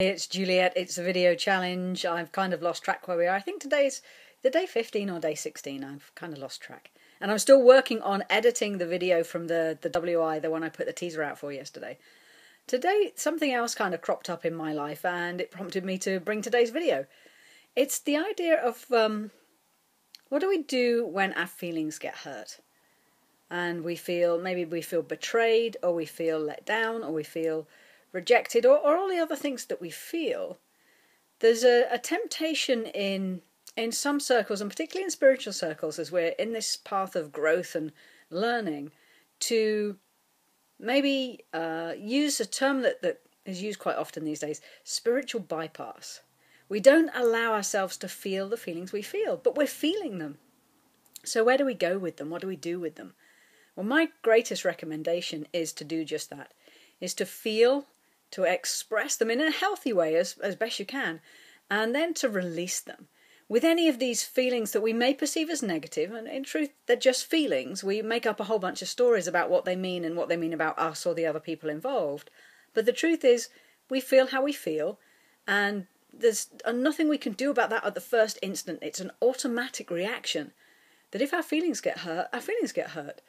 It's Juliet, it's a video challenge. I've kind of lost track where we are. I think today's the day 15 or day 16. I've kind of lost track. And I'm still working on editing the video from the WI, the one I put the teaser out for yesterday. Today, something else kind of cropped up in my life and it prompted me to bring today's video. It's the idea of what do we do when our feelings get hurt? And maybe we feel betrayed, or we feel let down, or we feel rejected, or all the other things that we feel. There's a temptation in some circles, and particularly in spiritual circles, as we're in this path of growth and learning, to maybe use a term that is used quite often these days, spiritual bypass. We don't allow ourselves to feel the feelings we feel, but we're feeling them. So where do we go with them? What do we do with them? Well, my greatest recommendation is to do just that, is to feel, to express them in a healthy way as best you can, and then to release them. With any of these feelings that we may perceive as negative, and in truth they're just feelings, we make up a whole bunch of stories about what they mean and what they mean about us or the other people involved. But the truth is, we feel how we feel, and there's nothing we can do about that at the first instant. It's an automatic reaction that if our feelings get hurt, our feelings get hurt.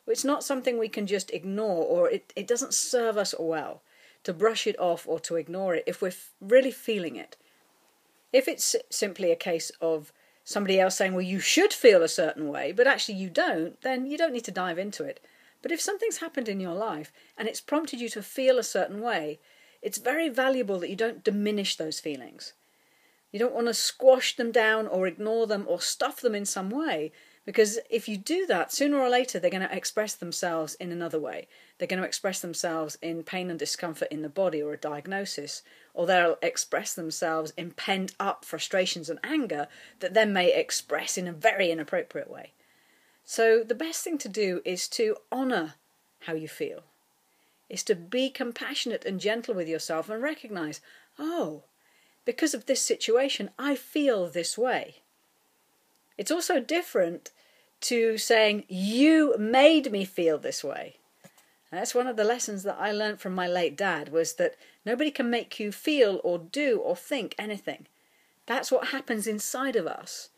It's not something we can just ignore, or it doesn't serve us well to brush it off or to ignore it if we're really feeling it. If it's simply a case of somebody else saying, well, you should feel a certain way, but actually you don't, then you don't need to dive into it. But if something's happened in your life and it's prompted you to feel a certain way, it's very valuable that you don't diminish those feelings. You don't want to squash them down or ignore them or stuff them in some way, because if you do that, sooner or later they're going to express themselves in another way. They're going to express themselves in pain and discomfort in the body or a diagnosis, or they'll express themselves in pent-up frustrations and anger that then may express in a very inappropriate way. So the best thing to do is to honour how you feel, is to be compassionate and gentle with yourself and recognise, oh, because of this situation, I feel this way. It's also different to saying, you made me feel this way. And that's one of the lessons that I learned from my late dad, was that nobody can make you feel or do or think anything. That's what happens inside of us.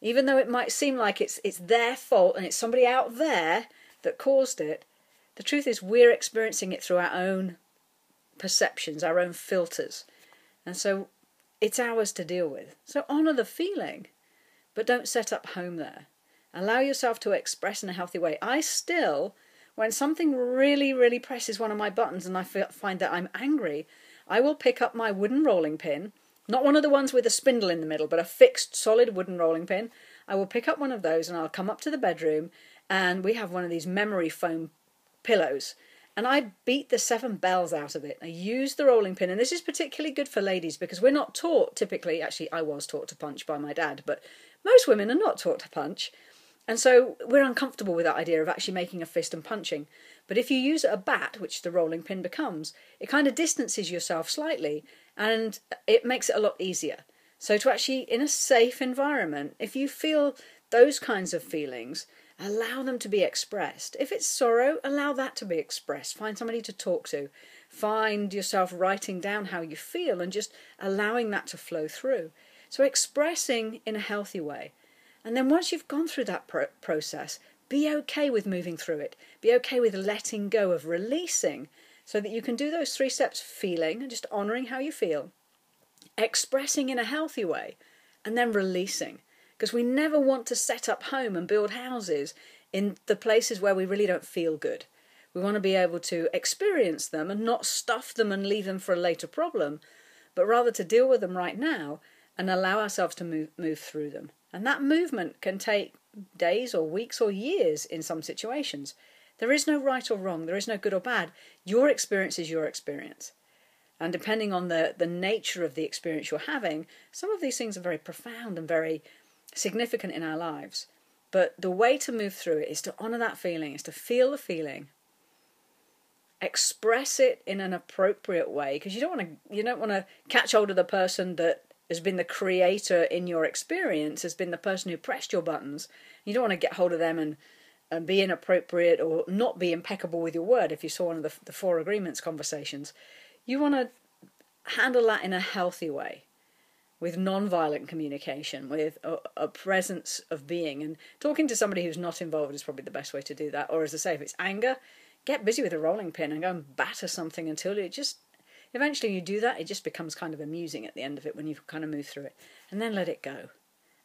Even though it might seem like it's their fault and it's somebody out there that caused it, the truth is we're experiencing it through our own perceptions, our own filters. And so it's ours to deal with. So honour the feeling, but don't set up home there. Allow yourself to express in a healthy way. I still, when something really, really presses one of my buttons and I find that I'm angry, I will pick up my wooden rolling pin, not one of the ones with a spindle in the middle, but a fixed, solid wooden rolling pin. I will pick up one of those and I'll come up to the bedroom, and we have one of these memory foam pillows, and I beat the 7 bells out of it. I use the rolling pin, and this is particularly good for ladies because we're not taught typically, actually I was taught to punch by my dad, but most women are not taught to punch. And so we're uncomfortable with that idea of actually making a fist and punching. But if you use a bat, which the rolling pin becomes, it kind of distances yourself slightly and it makes it a lot easier. So to actually, in a safe environment, if you feel those kinds of feelings, allow them to be expressed. If it's sorrow, allow that to be expressed. Find somebody to talk to. Find yourself writing down how you feel and just allowing that to flow through. So expressing in a healthy way. And then once you've gone through that process, be okay with moving through it. Be okay with letting go, of releasing, so that you can do those 3 steps: feeling and just honouring how you feel, expressing in a healthy way, and then releasing. Because we never want to set up home and build houses in the places where we really don't feel good. We want to be able to experience them and not stuff them and leave them for a later problem, but rather to deal with them right now and allow ourselves to move through them. And that movement can take days or weeks or years in some situations. There is no right or wrong. There is no good or bad. Your experience is your experience. And depending on the nature of the experience you're having, some of these things are very profound and very significant in our lives. But the way to move through it is to honour that feeling, is to feel the feeling, express it in an appropriate way, because you don't want to catch hold of the person that has been the creator in your experience, has been the person who pressed your buttons. You don't want to get hold of them and be inappropriate or not be impeccable with your word. If you saw one of the 4 agreements conversations, you want to handle that in a healthy way, with non-violent communication, with a presence of being. And talking to somebody who's not involved is probably the best way to do that. Or, as I say, if it's anger, get busy with a rolling pin and go and batter something until it just, eventually you do that, it just becomes kind of amusing at the end of it when you've kind of moved through it. And then let it go.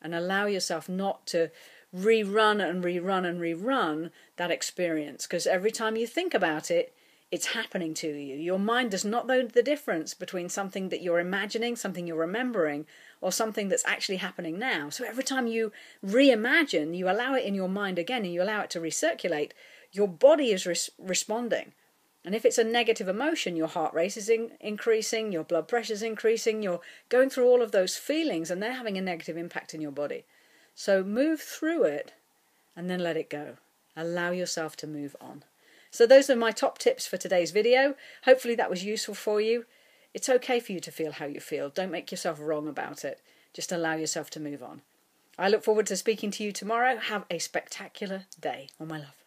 And allow yourself not to rerun and rerun and rerun that experience. Because every time you think about it, it's happening to you. Your mind does not know the difference between something that you're imagining, something you're remembering, or something that's actually happening now. So every time you reimagine, you allow it in your mind again and you allow it to recirculate, your body is responding. And if it's a negative emotion, your heart rate is increasing, your blood pressure is increasing, you're going through all of those feelings and they're having a negative impact in your body. So move through it and then let it go. Allow yourself to move on. So those are my top tips for today's video. Hopefully that was useful for you. It's okay for you to feel how you feel. Don't make yourself wrong about it. Just allow yourself to move on. I look forward to speaking to you tomorrow. Have a spectacular day. All my love.